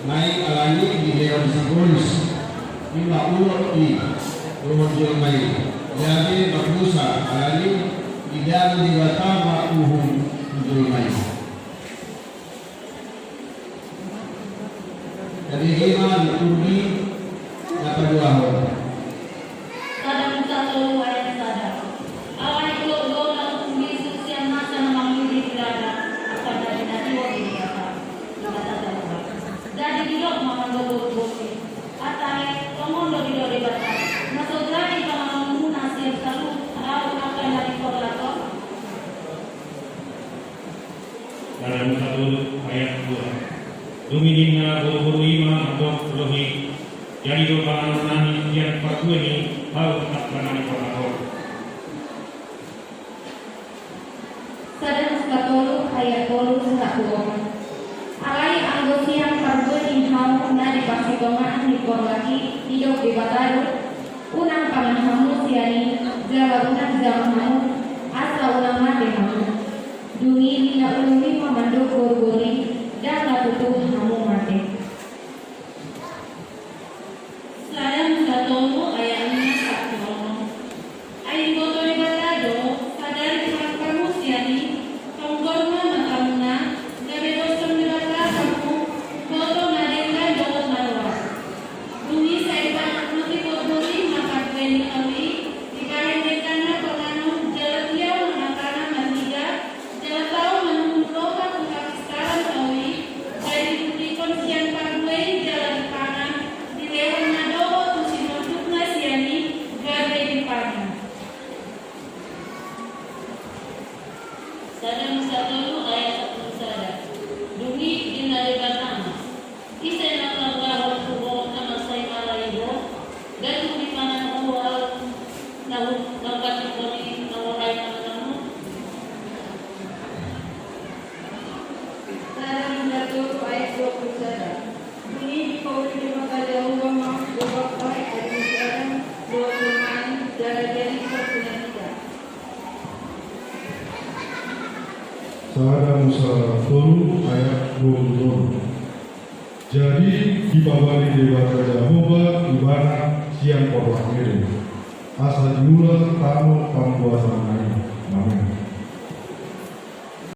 naik alani di Dewan Sakulis lima ulur di Luhur Julmai jadi Makbusa alani di Dalam di Batama Uhum Julmai. Jadi lima ditudi yang kedua Kadang satu ayat sadar. Awal itu lo langsung Yesus yang masa memang diri berada akan dari nanti waktu kata jadi tidak memang bukti atai komodo di batas masuk dari pengamu nasir selalu tahu akan dari korlator. Dalam satu ayat 2 Dumidina guru-guru imam atau rohi jadi doa nani yang paku ini tahu tak mengenai korlator. Sadang sekatolu ayat 10 alai anggosi yang karbon inhau na di pasitongan ni korlaki hidup di bataru unang panganhamu siani jaga unang jamahamu asa unang mati hamu dungi nina ulumi memandu gori dan natutuh hamu mati. Sadang sekatolu ayatnya sakno ain boto di batado sadari kamu siani tongkorna makamna gabe dosen di kamu boto nadengkan jawab manual dungi saiban nuti bodori maka kweni kami dikain dekana penganu jalan dia menakana matiga jalan tahu menumpuloka kukakistaran kawi jadi kutikon sian pargwe jalan kanan di lewan nadowo tusinotutna siani gabe di panan. Sadang satu ayat 1 sadar dungi dinari batama isai nakal bahwa kubo nama saya malaibo dan di panan awal naukat ikoni nawarai namamu. Sadang satu ayat 20 sadar dungi di kauli di makada Allah maaf bubak baik ayat sekarang 20 dari persenanida. Sadang satu ayat 20. Jadi dibawani Dewa Jehovah ibana siang korban miring. Asa jula tamu pambuatan lain. Amin.